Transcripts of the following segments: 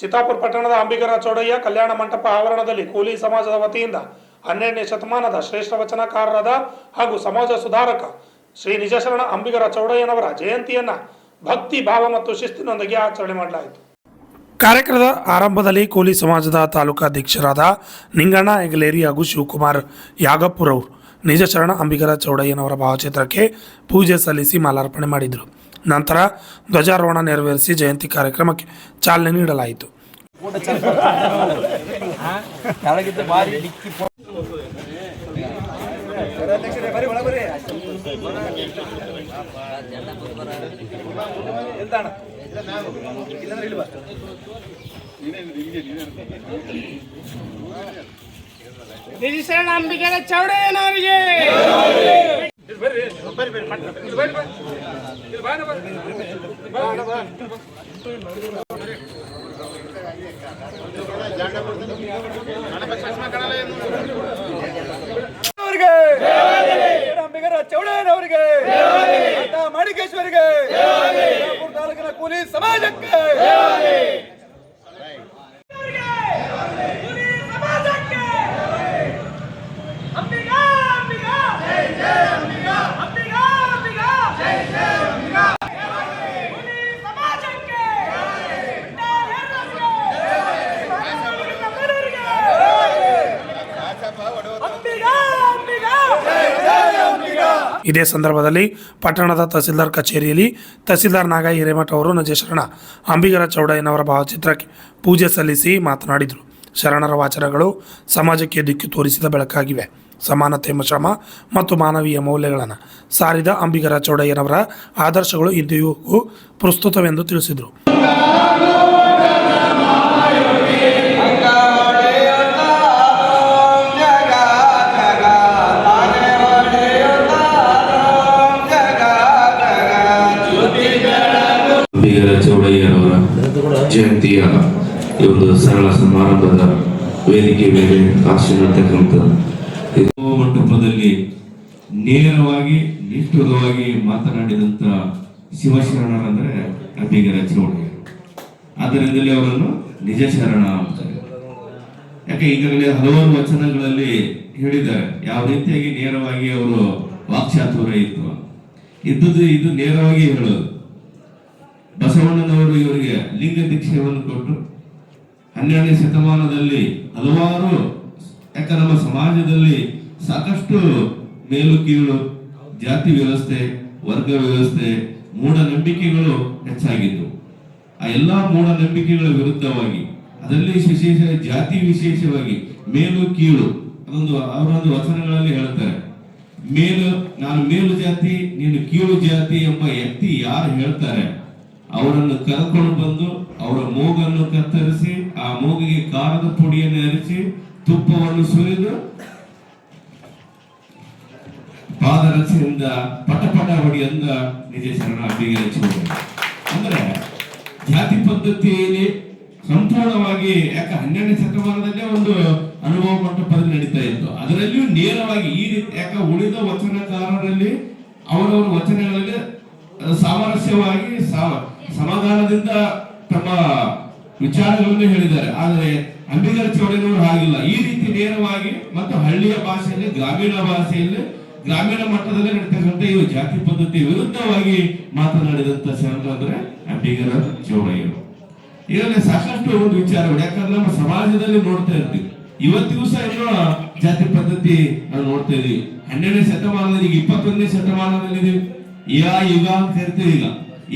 ಚಿತ್ತಾಪುರ ಪಟ್ಟಣದ ಅಂಬಿಗರ ಚೌಡಯ್ಯ ಕಲ್ಯಾಣ ಮಂಟಪ ಆವರಣದಲ್ಲಿ ಕೂಲಿ ಸಮಾಜದ ವತಿಯಿಂದ 12ನೇ ಶತಮಾನದ ಶ್ರೇಷ್ಠ ವಚನಕಾರರಾದ ಹಾಗೂ ಸಮಾಜ ಸುಧಾರಕ ಶ್ರೀ ನಿಜಶರಣ ಅಂಬಿಗರ ಚೌಡಯ್ಯನವರ ಜಯಂತಿಯನ್ನ ಭಕ್ತಿ ಭಾವ ಮತ್ತು ಶಿಸ್ತಿನೊಂದಿಗೆ ಆಚರಣೆ ಮಾಡಲಾಯಿತು. ಕಾರ್ಯಕ್ರಮದ ಆರಂಭದಲ್ಲಿ ಕೂಲಿ ಸಮಾಜದ ತಾಲೂಕಾಧ್ಯಕ್ಷರಾದ ನಿಂಗಣ್ಣ ಹೆಗಲೇರಿ ಹಾಗೂ ಶಿವಕುಮಾರ್ ಯಾಗಪುರ್ ಅವರು ನಿಜಶರಣ ಅಂಬಿಗರ ಚೌಡಯ್ಯನವರ ಭಾವಚಿತ್ರಕ್ಕೆ ಪೂಜೆ ಸಲ್ಲಿಸಿ ಮಾಲಾರ್ಪಣೆ ಮಾಡಿದರು. ನಂತರ ಧ್ವಜಾರೋಹಣ ನೆರವೇರಿಸಿ ಜಯಂತಿ ಕಾರ್ಯಕ್ರಮಕ್ಕೆ ಚಾಲನೆ ನೀಡಲಾಯಿತು. ನಿಜಶರಣ ಅಂಬಿಗರ ಚೌಡಯ್ಯನವರಿಗೆ ಅಂಬಿಗರ ಚೌಡಯ್ಯನವರಿಗೆ ಮಾಣಿಕೇಶ್ವರಿಗೆ ತಾಲೂಕಿನ ಕೂಲಿ ಸಮಾಜಕ್ಕೆ ಇದೇ ಸಂದರ್ಭದಲ್ಲಿ ಪಟ್ಟಣದ ತಹಸೀಲ್ದಾರ್ ಕಚೇರಿಯಲ್ಲಿ ತಹಸೀಲ್ದಾರ್ ನಾಗ ಹಿರೇಮಠ ಅವರು ನಿಜಶರಣ ಅಂಬಿಗರ ಚೌಡಯ್ಯನವರ ಭಾವಚಿತ್ರಕ್ಕೆ ಪೂಜೆ ಸಲ್ಲಿಸಿ ಮಾತನಾಡಿದರು. ಶರಣರ ವಾಚನಗಳು ಸಮಾಜಕ್ಕೆ ದಿಕ್ಕು ತೋರಿಸಿದ ಬೆಳಕಾಗಿವೆ. ಸಮಾನತೆ, ಶ್ರಮ ಮತ್ತು ಮಾನವೀಯ ಮೌಲ್ಯಗಳನ್ನು ಸಾರಿದ ಅಂಬಿಗರ ಚೌಡಯ್ಯನವರ ಆದರ್ಶಗಳು ಇಂದಿಗೂ ಪ್ರಸ್ತುತವೆಂದು ತಿಳಿಸಿದರು. ಅಂಬಿಗರ ಚೌಡಯ್ಯನವರ ಜಯಂತಿಯ ಈ ಒಂದು ಸರಳ ಸಮಾರಂಭದ ವೇದಿಕೆ ಮೇಲೆ ಕಾಶಿರತಕ್ಕಂಥದ್ದು ಮಂಟಪದಲ್ಲಿ ನೇರವಾಗಿ ನಿಷ್ಠುರವಾಗಿ ಮಾತನಾಡಿದಂತ ಶಿವಶರಣರಂದ್ರೆ ಅಂಬಿಗರ ಚೌಡಯ್ಯ. ಆದ್ದರಿಂದಲೇ ಅವರನ್ನು ನಿಜ ಶರಣ ಅಂತಾರೆ. ಯಾಕೆ ಈಗಾಗಲೇ ಹಲವಾರು ವಚನಗಳಲ್ಲಿ ಹೇಳಿದ್ದಾರೆ ಯಾವ ರೀತಿಯಾಗಿ ನೇರವಾಗಿ ಅವರು ವಾಕ್ಚಾತುರ್ಯ ಇದ್ದದ್ದು ಇದು ನೇರವಾಗಿ ಹೇಳೋದು. ಬಸವಣ್ಣನವರು ಇವರಿಗೆ ಲಿಂಗ ದೀಕ್ಷೆಯನ್ನು ಕೊಟ್ಟು 12ನೇ ಶತಮಾನದಲ್ಲಿ ಹಲವಾರು, ಯಾಕೆ ನಮ್ಮ ಸಮಾಜದಲ್ಲಿ ಸಾಕಷ್ಟು ಮೇಲು ಕೀಳು, ಜಾತಿ ವ್ಯವಸ್ಥೆ, ವರ್ಗ ವ್ಯವಸ್ಥೆ, ಮೂಢನಂಬಿಕೆಗಳು ಹೆಚ್ಚಾಗಿದ್ದು, ಆ ಎಲ್ಲಾ ಮೂಢನಂಬಿಕೆಗಳ ವಿರುದ್ಧವಾಗಿ ಅದರಲ್ಲಿ ವಿಶೇಷ ಜಾತಿ ವಿಶೇಷವಾಗಿ ಮೇಲು ಕೀಳು ಅದೊಂದು ಅವರೊಂದು ವಚನಗಳಲ್ಲಿ ಹೇಳ್ತಾರೆ. ನಾನು ಮೇಲು ಜಾತಿ, ನೀನು ಕೀಳು ಜಾತಿ ಎಂಬ ವ್ಯಕ್ತಿ ಯಾರು ಹೇಳ್ತಾರೆ ಅವರನ್ನು ಕರ್ಕೊಂಡು ಬಂದು ಅವರ ಮೂಗನ್ನು ಕತ್ತರಿಸಿ ಆ ಮೂಗಿಗೆ ಖಾರದ ಪುಡಿಯನ್ನು ಎರಚಿ ತುಪ್ಪವನ್ನು ಸುರಿದು ಪಾದರಕ್ಷೆಯಿಂದ ಪಟಪಟ ಹೊಡಿಯಿಂದ ನಿಜಶರಣ ಅಂಬಿಗರ ಚೌಡಯ್ಯ ಅಂದ್ರೆ ಜಾತಿ ಪದ್ಧತಿಯಲ್ಲಿ ಸಂಪೂರ್ಣವಾಗಿ, ಯಾಕೆ 12ನೇ ಶತಮಾನದಲ್ಲೇ ಒಂದು ಅನುಭವ ಮಂಟಪದಲ್ಲಿ ನಡೀತಾ ಇತ್ತು. ಅದರಲ್ಲಿಯೂ ನೇರವಾಗಿ ಈ ರೀತಿ, ಯಾಕೆ ಉಳಿದ ವಚನಕಾರರಲ್ಲಿ ಅವರವರ ವಚನಗಳಲ್ಲಿ ಸಾಮರಸ್ಯವಾಗಿ ಸಮಾಧಾನದಿಂದ ತಮ್ಮ ವಿಚಾರಗಳನ್ನು ಹೇಳಿದ್ದಾರೆ. ಆದರೆ ಅಂಬಿಗರ ಚೌಡಯ್ಯನವರು ಹಾಗಿಲ್ಲ. ಈ ರೀತಿ ನೇರವಾಗಿ ಮತ್ತು ಹಳ್ಳಿಯ ಭಾಷೆಯಲ್ಲಿ, ಗ್ರಾಮೀಣ ಭಾಷೆಯಲ್ಲಿ, ಗ್ರಾಮೀಣ ಮಟ್ಟದಲ್ಲಿ ನಡೀತಕ್ಕಂಥ ಈ ಜಾತಿ ಪದ್ಧತಿ ವಿರುದ್ಧವಾಗಿ ಮಾತನಾಡಿದಂತ ಶರಣರು ಅಂದ್ರೆ ಅಂಬಿಗರ ಚೌಡಯ್ಯರು. ಇದರಲ್ಲಿ ಸಾಕಷ್ಟು ಒಂದು ವಿಚಾರಗಳು, ಯಾಕಂದ್ರೆ ನಮ್ಮ ಸಮಾಜದಲ್ಲಿ ನೋಡ್ತಾ ಇರ್ತೀವಿ, ಇವತ್ತಿಗೂ ಸಹ ಇನ್ನೂ ಜಾತಿ ಪದ್ಧತಿ ನಾವು ನೋಡ್ತಾ ಇದೀವಿ. 12ನೇ ಶತಮಾನದಲ್ಲಿ, ಈಗ 21ನೇ ಶತಮಾನದಲ್ಲಿ ಯಾ ಯುಗ ಅಂತ ಹೇಳ್ತೀವಿ. ಈಗ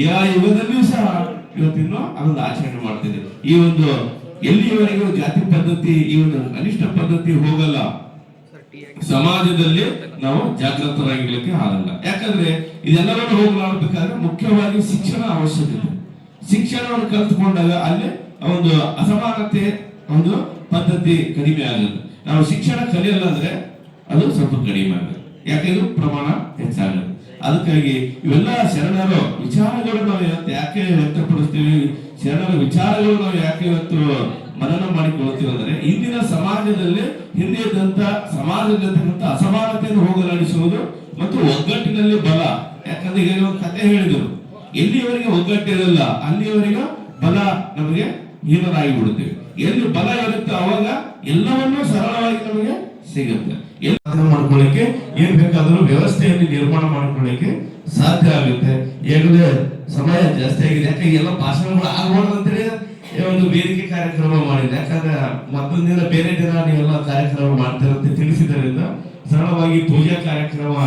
ಯಾ ಯುಗದಲ್ಲಿಯೂ ಸಹ ಇವತ್ತಿನ್ನು ಅದೊಂದು ಆಚರಣೆ ಮಾಡ್ತಿದೆ. ಈ ಒಂದು ಎಲ್ಲಿಯವರೆಗೂ ಜಾತಿ ಪದ್ಧತಿ, ಈ ಒಂದು ಅನಿಷ್ಟ ಪದ್ಧತಿ ಹೋಗಲ್ಲ, ಸಮಾಜದಲ್ಲಿ ನಾವು ಜಾಗೃತರಾಗಿರ್ಲಿಕ್ಕೆ ಆಗಲ್ಲ. ಯಾಕಂದ್ರೆ ಇದೆಲ್ಲವನ್ನು ಹೋಗಲಾಡಬೇಕಾದ್ರೆ ಮುಖ್ಯವಾಗಿ ಶಿಕ್ಷಣ ಅವಶ್ಯಕತೆ. ಶಿಕ್ಷಣವನ್ನು ಕಲಿತುಕೊಂಡಾಗ ಅಲ್ಲಿ ಒಂದು ಅಸಮಾನತೆ ಒಂದು ಪದ್ಧತಿ ಕಡಿಮೆ ಆಗುತ್ತೆ. ನಾವು ಶಿಕ್ಷಣ ಕಲಿಯಲ್ಲ ಅಂದ್ರೆ ಅದು ಸ್ವಲ್ಪ ಕಡಿಮೆ ಆಗುತ್ತೆ. ಯಾಕೆ ಇದು ಪ್ರಮಾಣ ಹೆಚ್ಚಾಗುತ್ತೆ. ಅದಕ್ಕಾಗಿ ಇವೆಲ್ಲ ಶರಣರ ವಿಚಾರಗಳು ನಾವು ಇವತ್ತು ಯಾಕೆ ವ್ಯಕ್ತಪಡಿಸ್ತೀವಿ, ಶರಣರ ವಿಚಾರಗಳು ನಾವು ಯಾಕೆ ಇವತ್ತು ಮನನ ಮಾಡಿಕೊಳ್ತೀವಿ ಅಂದ್ರೆ ಇಂದಿನ ಸಮಾಜದಲ್ಲಿ ಹಿಂದೆ ಇದ್ದಂತ ಸಮಾಜದಲ್ಲಿರ್ತಕ್ಕಂಥ ಅಸಮಾನತೆಯನ್ನು ಹೋಗಲಾಡಿಸುವುದು ಮತ್ತು ಒಗ್ಗಟ್ಟಿನಲ್ಲಿ ಬಲ. ಯಾಕಂದ್ರೆ ಈಗ ಒಂದು ಕತೆ ಹೇಳಿದ್ರು, ಎಲ್ಲಿಯವರೆಗೆ ಒಗ್ಗಟ್ಟಿರಲ್ಲ ಅಲ್ಲಿಯವರೆಗೆ ಬಲ ನಮಗೆ ಹೀನರಾಗಿ ಬಿಡುತ್ತೇವೆ. ಎಲ್ಲಿ ಬಲ ಇರುತ್ತೆ ಅವಾಗ ಎಲ್ಲವನ್ನೂ ಸರಳವಾಗಿ ನಮಗೆ ಸಿಗುತ್ತೆ. ಮಾಡ್ಕೊಳ್ಳಿಕ್ಕೆ ಏನ್ ಬೇಕಾದರೂ ವ್ಯವಸ್ಥೆಯಲ್ಲಿ ನಿರ್ಮಾಣ ಮಾಡ್ಕೊಳ್ಳಿಕ್ಕೆ ಸಾಧ್ಯ ಆಗುತ್ತೆ. ಈಗಲೇ ಸಮಯ ಜಾಸ್ತಿ ಆಗಿದೆ, ಯಾಕೆ ಎಲ್ಲ ಭಾಷಣಗಳು ಆಗಬಾರ್ದು ಅಂತೇಳಿ ಒಂದು ವೇದಿಕೆ ಕಾರ್ಯಕ್ರಮ ಮಾಡಿದೆ. ಯಾಕಂದ್ರೆ ಮತ್ತೊಂದು ದಿನ ಬೇರೆ ದಿನ ನೀವೆಲ್ಲ ಕಾರ್ಯಕ್ರಮ ಮಾಡ್ತಿರಂತೆ ತಿಳಿಸಿದ್ದರಿಂದ ಸರಳವಾಗಿ ಪೂಜಾ ಕಾರ್ಯಕ್ರಮ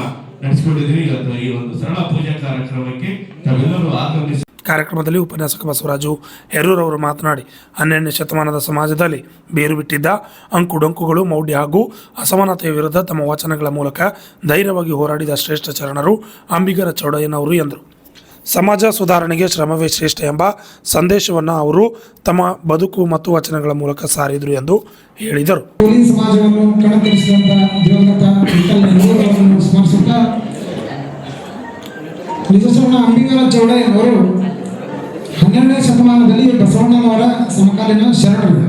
ನಡೆಸಿಕೊಂಡಿದ್ವಿ. ಇವತ್ತು ಈ ಒಂದು ಸರಳ ಪೂಜಾ ಕಾರ್ಯಕ್ರಮಕ್ಕೆ ತಾವೆಲ್ಲರೂ ಆಗಮಿಸಿ. ಕಾರ್ಯಕ್ರಮದಲ್ಲಿ ಉಪನ್ಯಾಸಕ ಬಸವರಾಜು ಹೆರೂರವರು ಮಾತನಾಡಿ 12ನೇ ಶತಮಾನದ ಸಮಾಜದಲ್ಲಿ ಬೇರು ಬಿಟ್ಟಿದ್ದ ಅಂಕುಡೊಂಕುಗಳು, ಮೌಢ್ಯ ಹಾಗೂ ಅಸಮಾನತೆಯ ವಿರುದ್ಧ ತಮ್ಮ ವಚನಗಳ ಮೂಲಕ ಧೈರ್ಯವಾಗಿ ಹೋರಾಡಿದ ಶ್ರೇಷ್ಠ ಚರಣರು ಅಂಬಿಗರ ಚೌಡಯ್ಯನವರು ಎಂದರು. ಸಮಾಜ ಸುಧಾರಣೆಗೆ ಶ್ರಮವೇ ಶ್ರೇಷ್ಠ ಎಂಬ ಸಂದೇಶವನ್ನು ಅವರು ತಮ್ಮ ಬದುಕು ಮತ್ತು ವಚನಗಳ ಮೂಲಕ ಸಾರಿದರು ಎಂದು ಹೇಳಿದರು. ಸಮಾಜವನ್ನು ಕಣತರಿಸಿದಂಥ ದಿವಂಗತ ಅವರನ್ನು ಸ್ಮರಿಸುತ್ತಾ ನಿಜಶರಣ ಅಂಬಿಗರ ಚೌಡಯ್ಯನವರು 12ನೇ ಶತಮಾನದಲ್ಲಿ ಬಸವಣ್ಣನವರ ಸಮಕಾಲೀನ ಶರಣರು.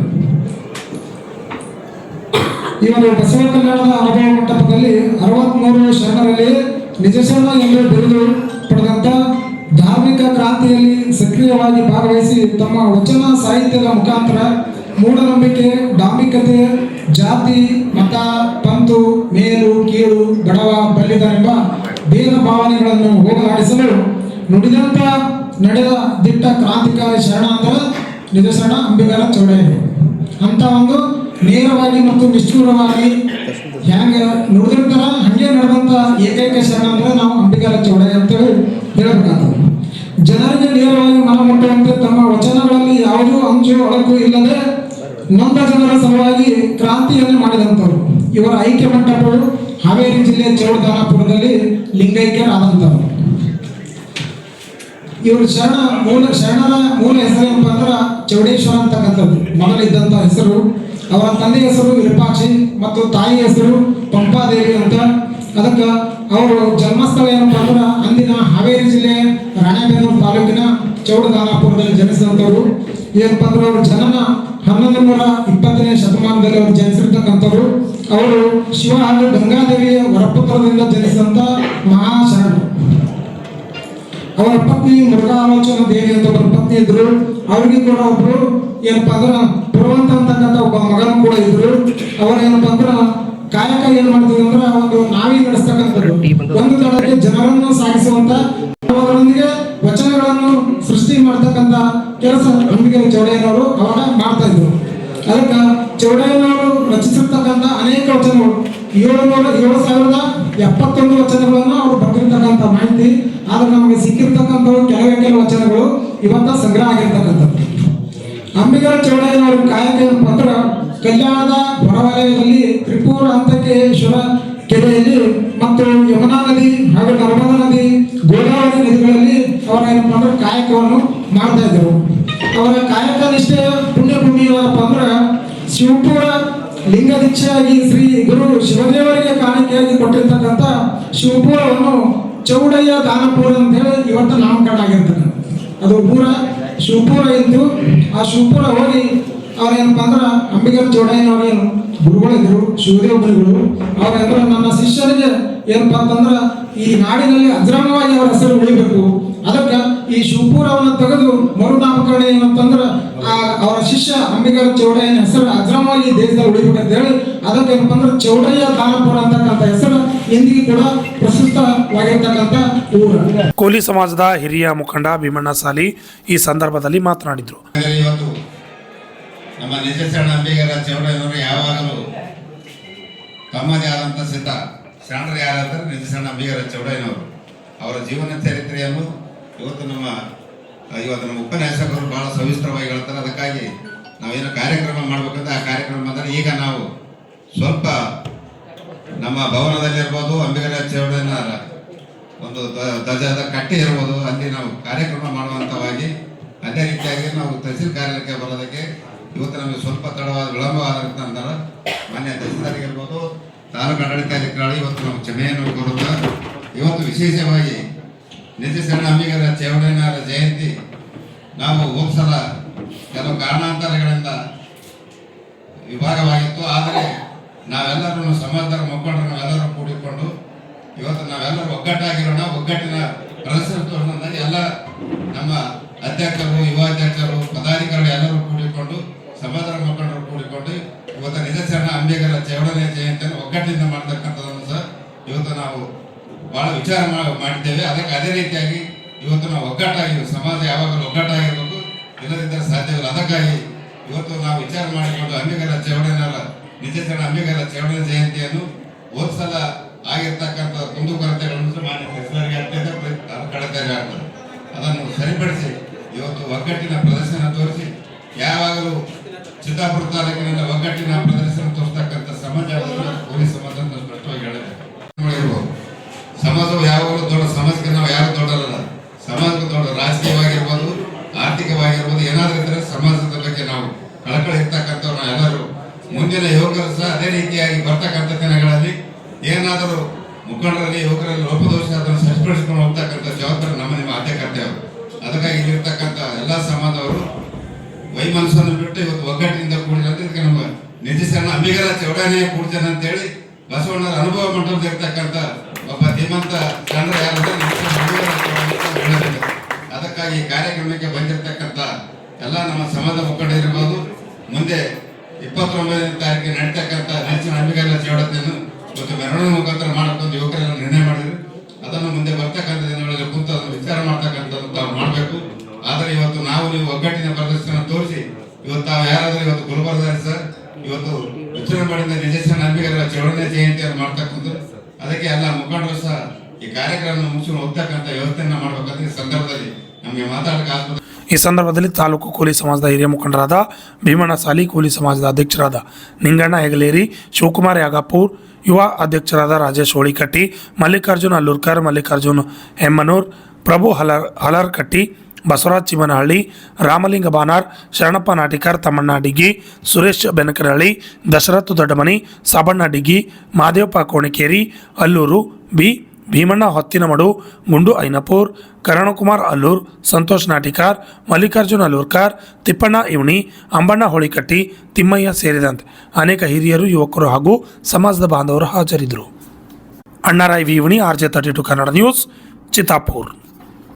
ಇವರು ಬಸವ ಕಲ್ಯಾಣದ ಅನುಭವ ಮಂಟಪದಲ್ಲಿ 63 ಶರಣರಲ್ಲಿ ನಿಜಶರಣ ಎಂದು ಬಿರುದು ಪಡೆದಂಥ ಧಾರ್ಮಿಕ ಕ್ರಾಂತಿಯಲ್ಲಿ ಸಕ್ರಿಯವಾಗಿ ಭಾಗವಹಿಸಿ ತಮ್ಮ ವಚನ ಸಾಹಿತ್ಯದ ಮುಖಾಂತರ ಮೂಢನಂಬಿಕೆ, ಡಾಂಬಿಕತೆ, ಜಾತಿ, ಮತ, ಪಂತು, ಮೇಲು, ಕೀಳು, ಬಡವ, ಬಲ್ಲಿದರೆಂಬ ಭೇದ ಭಾವನೆಗಳನ್ನು ಹೋಗಲಾಡಿಸಲು ನುಡಿದಂತ ನಡೆದ ದಿಟ್ಟ ಕ್ರಾಂತಿಕಾರಿ ಶರಣ ಅಂದರೆ ನಿಜಶರಣ ಅಂಬಿಗರ ಚೌಡಯ್ಯನವರು. ಅಂತ ಒಂದು ನೇರವಾಗಿ ಮತ್ತು ನಿಷ್ಠೂರವಾಗಿ ಹ್ಯಾಂಗೆ ನುಡಿದಿರ್ತಾರ ಹಂಗೆ ನಡೆದಂತ ಏಕೈಕ ಶರಣ ಅಂದ್ರೆ ನಾವು ಅಂಬಿಗರ ಚೌಡಯ್ಯ ಅಂತೇಳಿ ಹೇಳಬೇಕಾಗ್ತದೆ. ಜನರಿಗೆ ನೇರವಾಗಿ ಮನಮುಟ್ಟುವಂತೆ ತಮ್ಮ ವಚನಗಳಲ್ಲಿ ಯಾವುದೂ ಅಂಚು ಒಳಕು ಇಲ್ಲದೆ ನೊಂದ ಜನರ ಸಲುವಾಗಿ ಕ್ರಾಂತಿಯನ್ನು ಮಾಡಿದಂಥವ್ರು. ಇವರ ಐಕ್ಯ ಮಂಟಪಗಳು ಹಾವೇರಿ ಜಿಲ್ಲೆ ಚೌಡದಾನಪುರದಲ್ಲಿ ಲಿಂಗೈಕ್ಯರಾದಂಥವ್ರು. ಇವರು ಶರಣರ ಮೂಲ ಹೆಸರು ಏನಪ್ಪ ಅಂದ್ರೆ ಚೌಡೇಶ್ವರ ಅಂತಕ್ಕಂಥದ್ದು ಮೊದಲಿದ್ದಂಥ ಹೆಸರು. ಅವರ ತಂದೆ ಹೆಸರು ವಿರೂಪಾಕ್ಷಿ ಮತ್ತು ತಾಯಿ ಹೆಸರು ಪಂಪಾದೇವಿ ಅಂತ. ಅದಕ್ಕೆ ಅವರು ಜನ್ಮಸ್ಥಳ ಏನಪ್ಪ ಅಂದ್ರೆ ಅಂದಿನ ಹಾವೇರಿ ಜಿಲ್ಲೆ ರಾಣೆಬೆನ್ನೂರು ತಾಲೂಕಿನ ಚೌಡದಾನಪುರದಲ್ಲಿ ಜನಿಸಿದಂಥವ್ರು. ಏನಪ್ಪ ಅಂದ್ರೆ ಅವರು ಜನನ 1120ನೇ ಶತಮಾನದಲ್ಲಿ ಅವರು ಜನಿಸಿರ್ತಕ್ಕಂಥವ್ರು. ಅವರು ಶಿವ ಹಾಗೂ ಗಂಗಾದೇವಿಯ ವರಪುತ್ರದಿಂದ ಜನಿಸಿದಂಥ ಮಹಾಶರಣರು. ಅವರ ಪತ್ನಿ ಮುರುಘಾಲೋಚನ ದೇವಿ ಅಂತ ಒಬ್ಬರ ಪತ್ನಿ ಇದ್ರು. ಅವರಿಗೆ ಕೂಡ ಒಬ್ರು ಏನಪ್ಪಾ ಅಂದ್ರೆ ಪುರವಂತ ಅಂತಕ್ಕಂಥ ಒಬ್ಬ ಮಗನು ಕೂಡ ಇದ್ರು. ಅವ್ರ ಏನಪ್ಪಾ ಅಂದ್ರೆ ಕಾಯಕ ಏನ್ ಮಾಡ್ತಿದ್ರು ಅಂದ್ರೆ ಒಂದು ನಾವಿ ನಡೆಸ್ತಕ್ಕಂಥದ್ದು, ಒಂದು ದಡಕ್ಕೆ ಜನರನ್ನು ಸಾಗಿಸುವಂತ ಅವರೊಂದಿಗೆ ವಚನಗಳನ್ನು ಸೃಷ್ಟಿ ಮಾಡ್ತಕ್ಕಂಥ ಕೆಲಸ ಅಂಬಿಗರ ಚೌಡಯ್ಯನವರು ಅವಾಗ ಮಾಡ್ತಾ ಇದ್ರು. ಅದಕ್ಕೆ ಚೌಡಯ್ಯನವರು ರಚಿಸಿರ್ತಕ್ಕಂಥ ಅನೇಕ ವಚನಗಳು 7,071 ವಚನಗಳನ್ನು ಅವರು ಬರೆದಿರ್ತಕ್ಕಂಥ ಮಾಹಿತಿ. ಆದ್ರೆ ನಮಗೆ ಸಿಕ್ಕಿರ್ತಕ್ಕಂಥವು ಕೆಲವೇ ವಚನಗಳು ಇವತ್ತ ಸಂಗ್ರಹ ಆಗಿರ್ತಕ್ಕಂಥದ್ದು. ಅಂಬಿಗರ ಚೌಡಯ್ಯನವರ ಕಾಯಕ ಏನಪ್ಪ ಅಂದ್ರೆ ಕಲ್ಯಾಣದ ಹೊರವಲಯದಲ್ಲಿ ತ್ರಿಪುರ ಅಂತಕೇಶ್ವರ ಕೆರೆಯಲ್ಲಿ ಮತ್ತು ಯಮುನಾ ನದಿ ಹಾಗೂ ನರ್ಮದಾ ನದಿ, ಗೋದಾವರಿ ನದಿಗಳಲ್ಲಿ ಅವರ ಏನಪ್ಪ ಅಂದ್ರೆ ಕಾಯಕವನ್ನು ಮಾಡ್ತಾ ಇದ್ರು. ಅವರ ಕಾಯಕ ನಿಷ್ಠೆ ಪುಣ್ಯಭೂಮಿ ಏನಪ್ಪ ಅಂದ್ರೆ ಶಿವಪುರ ಲಿಂಗ ದೀಕ್ಷೆಯಾಗಿ ಶ್ರೀ ಗುರು ಶಿವದೇವರಿಗೆ ಕಾಣಿಕೆಯಾಗಿ ಕೊಟ್ಟಿರ್ತಕ್ಕಂಥ ಶಿವಪುರವನ್ನು ಚೌಡಯ್ಯ ದಾನಪುರ ಅಂತ ಹೇಳಿ ಇವತ್ತು ನಾಮಕರಣ ಆಗಿರ್ತಕ್ಕಂಥ ಅದು ಊರ ಶಿವಪುರ ಇದ್ದು. ಆ ಶಿವಪುರ ಹೋಗಿ ಅವ್ರೇನಪ್ಪ ಅಂದ್ರೆ ಅಂಬಿಗರ ಚೌಡಯ್ಯನವರೇನು ಗುರುಗಳಿದ್ರು, ಶಿವದೇವ ಗುರುಗಳು. ಅವ್ರೇಂದ್ರೆ ನನ್ನ ಶಿಷ್ಯರಿಗೆ ಏನಪ್ಪ ಅಂತಂದ್ರೆ ಈ ನಾಡಿನಲ್ಲಿ ಅಜರಾಮವಾಗಿ ಅವರ ಹೆಸರು ಉಳಿಬೇಕು. ಅದಕ್ಕೆ ಈ ಶಿವಪುರವನ್ನು ತೆಗೆದು ಮರುನಾಮಕರಣ ಏನಂತಂದ್ರೆ ಅವರ ಶಿಷ್ಯ ಅಂಬಿಗರ ಚೌಡಯ್ಯನ ಹೆಸರು ಅಜರಾಮವಾಗಿ ದೇಶದಲ್ಲಿ ಉಳಿಬೇಕಂತ ಹೇಳಿ ಅದಕ್ಕೆ ಏನಪ್ಪ ಅಂದ್ರೆ ಚೌಡಯ್ಯ ದಾನಪುರ ಅಂತಕ್ಕಂಥ ಹೆಸರು ಇಂದಿಗೂ ಕೂಡ ಪ್ರಸ್ತುತವಾಗಿರ್ತಕ್ಕಂಥ ಊರು. ಕೋಲಿ ಸಮಾಜದ ಹಿರಿಯ ಮುಖಂಡ ಭೀಮಣ್ಣ ಸಾಲಿ ಈ ಸಂದರ್ಭದಲ್ಲಿ ಮಾತನಾಡಿದರು. ನಮ್ಮ ನಿಜಶರಣ ಅಂಬಿಗರ ಚೌಡಯ್ಯನವರು ಯಾವಾಗಲೂ ತಮ್ಮದೇ ಆದಂಥ ಸಿದ್ಧ ಶರಣರು ಯಾರಾದರೆ ನಿಜಶರಣ ಅಂಬಿಗರ ಚೌಡಯ್ಯನವರು. ಅವರ ಜೀವನ ಚರಿತ್ರೆಯನ್ನು ಇವತ್ತು ನಮ್ಮ ಉಪನ್ಯಾಸಕರು ಬಹಳ ಸವಿಸ್ತರವಾಗಿ ಹೇಳ್ತಾರೆ. ಅದಕ್ಕಾಗಿ ನಾವೇನು ಕಾರ್ಯಕ್ರಮ ಮಾಡ್ಬೇಕಂದ್ರೆ ಆ ಕಾರ್ಯಕ್ರಮ ಅಂದರೆ ಈಗ ನಾವು ಸ್ವಲ್ಪ ನಮ್ಮ ಭವನದಲ್ಲಿರ್ಬೋದು, ಅಂಬಿಗರ ಚೌಡಯ್ಯನ ಒಂದು ಧ್ವಜದ ಕಟ್ಟೆ ಇರ್ಬೋದು, ಅಲ್ಲಿ ನಾವು ಕಾರ್ಯಕ್ರಮ ಮಾಡುವಂಥವಾಗಿ ಅದೇ ರೀತಿಯಾಗಿ ನಾವು ತಹಸೀಲ್ ಕಾರ್ಯಾಲಯಕ್ಕೆ ಬರೋದಕ್ಕೆ ಇವತ್ತು ನಮಗೆ ಸ್ವಲ್ಪ ವಿಳಂಬವಾದಂತ ಅಂತಾರೆ. ಮಾನ್ಯ ತಹಸೀಲ್ದಾರಿಗಿರ್ಬೋದು, ತಾಲೂಕು ಆಡಳಿತಾಧಿಕಾರಿ ಇವತ್ತು ನಾವು ಕ್ಷಮೆಯನ್ನು ಕೋರುತ್ತಾ ಇವತ್ತು ವಿಶೇಷವಾಗಿ ನಿಜಶರಣ ಅಂಬಿಗರ ಚೌಡಯ್ಯನವರ ಜಯಂತಿ ನಾವು ಹೋದ್ಸಲ ಕೆಲವು ಕಾರಣಾಂತರಗಳಿಂದ ವಿಭಾಗವಾಗಿತ್ತು. ಆದರೆ ನಾವೆಲ್ಲರೂ ಸಮಾಜದ ಮುಖಂಡರು ನಾವೆಲ್ಲರೂ ಕೂಡಿಕೊಂಡು ಇವತ್ತು ನಾವೆಲ್ಲರೂ ಒಗ್ಗಟ್ಟಾಗಿರೋಣ. ಒಗ್ಗಟ್ಟಿನ ಪ್ರದರ್ಶನ ಎಲ್ಲ ನಮ್ಮ ಅಧ್ಯಕ್ಷರು, ಯುವ ಅಧ್ಯಕ್ಷರು, ಪದಾಧಿಕಾರಿಗಳು ಎಲ್ಲರೂ ಕೂಡಿಕೊಂಡು ಸಮಾಜದ ಮುಖಂಡರು ಕೂಡಿಕೊಂಡು ಇವತ್ತು ನಿಜಶರಣ ಅಂಬಿಗರ ಚೌಡನೆ ಜಯಂತಿಯನ್ನು ಒಗ್ಗಟ್ಟಿನಿಂದ ಮಾಡ್ತಕ್ಕಂಥದ್ದನ್ನು ಸಹ ಇವತ್ತು ನಾವು ಬಹಳ ವಿಚಾರ ಮಾಡಿದ್ದೇವೆ. ಅದಕ್ಕೆ ಅದೇ ರೀತಿಯಾಗಿ ಇವತ್ತು ನಾವು ಒಗ್ಗಟ್ಟಾಗಿ ಸಮಾಜ ಯಾವಾಗಲೂ ಒಗ್ಗಟ್ಟಾಗಿರ್ಬೇಕು, ಇಲ್ಲದಿದ್ದರೆ ಸಾಧ್ಯವಿಲ್ಲ. ಅದಕ್ಕಾಗಿ ಇವತ್ತು ನಾವು ವಿಚಾರ ಮಾಡಿಕೊಂಡು ಅಂಬಿಗರ ಚೌಡನರ ನಿಜಶರಣ ಅಂಬಿಗರ ಚೌಡನೆ ಜಯಂತಿಯನ್ನು ಹೋದ ಸಲ ಆಗಿರ್ತಕ್ಕಂಥ ಕುಂದುಕೊರತೆಗಳನ್ನು ಮಾನ್ಯ ಸಚಿವರಿಗೆ ಅತ್ಯಂತ ಕಳಕಳಿ ಆಗ್ತದೆ. ಅದನ್ನು ಸರಿಪಡಿಸಿ ಇವತ್ತು ಒಗ್ಗಟ್ಟಿನ ಪ್ರದರ್ಶನ ತೋರಿಸಿ ಯಾವಾಗಲೂ ಚಿತ್ತಾಪುರ ತಾಲೂಕಿನಲ್ಲಿ ಒಗ್ಗಟ್ಟಿನ ಪ್ರದರ್ಶನ ತೋರಿಸ್ತಕ್ಕಂಥ ಸಮಾಜ ಪೊಲೀಸ್ ಸಮಾಜ ಅಂತ ಸ್ಪಷ್ಟವಾಗಿ ಹೇಳಿದೆ. ಸಮಾಜವು ಯಾವಾಗಲೂ ದೊಡ್ಡ ಸಮಾಜಕ್ಕೆ ನಾವು ಯಾರು ದೊಡ್ಡರಲ್ಲ. ಸಮಾಜಕ್ಕೆ ದೊಡ್ಡ ರಾಜಕೀಯವಾಗಿರ್ಬೋದು, ಆರ್ಥಿಕವಾಗಿರ್ಬೋದು, ಏನಾದರೂ ಇದ್ದರೆ ಸಮಾಜದ ಬಗ್ಗೆ ನಾವು ಕಳಕಳಿ ಇರ್ತಕ್ಕಂಥವ್ರು ನಾವು ಎಲ್ಲರೂ ಮುಂದಿನ ಯುವಕರು ಸಹ ಅದೇ ರೀತಿಯಾಗಿ ಬರ್ತಕ್ಕಂಥ ದಿನಗಳಲ್ಲಿ ಏನಾದರೂ ಮುಖಂಡರಲ್ಲಿ ಯುವಕರಲ್ಲಿ ಲೋಪದೋಷ ಅದನ್ನು ಸರಿಪಡಿಸಿಕೊಂಡು ಹೋಗ್ತಕ್ಕಂಥ ಜವಾಬ್ದಾರಿ ನಮ್ಮ ನಿಮ್ಮ ಆದ್ಯ ಕರ್ತವ್ಯ. ಅದಕ್ಕಾಗಿ ಇಲ್ಲಿರ್ತಕ್ಕಂಥ ಎಲ್ಲ ಸಮಾಜದವರು ವೈಮನಸ್ಸನ್ನು ಬಿಟ್ಟು ಇವತ್ತು ಒಗ್ಗಟ್ಟಿನಿಂದ ಕೂಡಿದಂತೆ ಇದಕ್ಕೆ ನಮ್ಮ ನಿಜಶರಣ ಅಂಬಿಗರ ಚೌಡನೆ ಕೂಡ್ತೇನೆ ಅಂತೇಳಿ ಬಸವಣ್ಣರ ಅನುಭವ ಮಂಟಪದಲ್ಲಿರ್ತಕ್ಕಂಥ ಒಬ್ಬ ಧೀಮಂತ ಜನರ ಯಾರಂದ್ರೆ ಹೇಳಬೇಕು. ಅದಕ್ಕಾಗಿ ಈ ಕಾರ್ಯಕ್ರಮಕ್ಕೆ ಬಂದಿರತಕ್ಕಂಥ ಎಲ್ಲ ನಮ್ಮ ಸಮಾಜ ಮುಖಂಡರಿರ್ಬೋದು, ಮುಂದೆ 29ನೇ ತಾರೀಕಿಗೆ ನಡೀತಕ್ಕಂಥ ನೆಚ್ಚಿನ ಅಂಬಿಗರ ಚೌಡತೆಯನ್ನು ಇವತ್ತು ಮೆರವಣಿಗೆ ಮುಖಾಂತರ ಮಾಡಬೇಕಂತ ಯುವಕರೆಲ್ಲ ನಿರ್ಣಯ ಮಾಡಿದ್ರು. ಅದನ್ನು ಮುಂದೆ ಬರ್ತಕ್ಕಂಥ ದಿನಗಳಲ್ಲಿ ಕುಂತು ಅದನ್ನು ವಿಚಾರ ಮಾಡ್ತಕ್ಕಂಥದ್ದು ತಾವು ಮಾಡಬೇಕು. ಆದರೆ ಇವತ್ತು ನಾವು ನೀವು ಒಗ್ಗಟ್ಟಿನ ಪ್ರದರ್ಶನ ತೋರಿಸಿ ಇವತ್ತು ತಾವು ಯಾರಾದರೂ ಇವತ್ತು ಗುಲ್ಬರ್ಗದಲ್ಲಿ ಸರ್ ಇವತ್ತು ವಿಚಾರಣೆ ಮಾಡಿದ ನಿಜಶರಣ ಅಂಬಿಗರ ಚೌಡನೆ ಜಯಂತಿಯನ್ನು ಮಾಡ್ತಕ್ಕಂಥದ್ದು. ಅದಕ್ಕೆ ಎಲ್ಲ ಮುಖಂಡರು ಸಹ ಈ ಕಾರ್ಯಕ್ರಮ ಮುಗಿಸ್ಕೊಂಡು ಹೋಗ್ತಕ್ಕಂಥ ವ್ಯವಸ್ಥೆಯನ್ನ ಮಾಡಬೇಕಂತ ಈ ಸಂದರ್ಭದಲ್ಲಿ ನಮಗೆ ಮಾತಾಡಕ್ಕೆ ಆಗ್ತದೆ. ಈ ಸಂದರ್ಭದಲ್ಲಿ ತಾಲೂಕು ಕೂಲಿ ಸಮಾಜದ ಹಿರಿಯ ಮುಖಂಡರಾದ ಭೀಮಣ್ಣ ಸಾಲಿ, ಕೂಲಿ ಸಮಾಜದ ಅಧ್ಯಕ್ಷರಾದ ನಿಂಗಣ್ಣ ಹೆಗಲೇರಿ, ಶಿವಕುಮಾರ್ ಯಾಗಪೂರ್, ಯುವ ಅಧ್ಯಕ್ಷರಾದ ರಾಜೇಶ್ ಹೋಳಿಕಟ್ಟಿ, ಮಲ್ಲಿಕಾರ್ಜುನ್ ಅಲ್ಲೂರ್ಕರ್, ಮಲ್ಲಿಕಾರ್ಜುನ್ ಹೆಮ್ಮನೂರ್, ಪ್ರಭು ಹಲರ್ಕಟ್ಟಿ, ಬಸವರಾಜ್ ಚಿಮನಹಳ್ಳಿ, ರಾಮಲಿಂಗ ಬಾನಾರ್, ಶರಣಪ್ಪ ನಾಟಿಕರ್, ತಮ್ಮಣ್ಣ ಡಿಗ್ಗಿ, ಸುರೇಶ್ ಬೆನಕರಹಳ್ಳಿ, ದಶರಥ್ ದೊಡ್ಡಮನಿ, ಸಾಬಣ್ಣ ಡಿಗ್ಗಿ, ಮಾದೇವಪ್ಪ ಕೋಣಿಕೇರಿ, ಅಲ್ಲೂರು, ಭೀಮಣ್ಣ ಹೊತ್ತಿನಮಡು, ಗುಂಡು ಐನಪುರ್, ಕರಣಕುಮಾರ್ ಅಲ್ಲೂರ್, ಸಂತೋಷ್ ನಾಟಿಕಾರ್, ಮಲ್ಲಿಕಾರ್ಜುನ್ ಅಲ್ಲೂರ್ಕರ್, ತಿಪ್ಪಣ್ಣ ಇವಣಿ, ಅಂಬಣ್ಣ ಹೋಳಿಕಟ್ಟಿ, ತಿಮ್ಮಯ್ಯ ಸೇರಿದಂತೆ ಅನೇಕ ಹಿರಿಯರು, ಯುವಕರು ಹಾಗೂ ಸಮಾಜದ ಬಾಂಧವರು ಹಾಜರಿದ್ದರು. Annaray V Ivani, RJ32 Kannada news, Chittapur.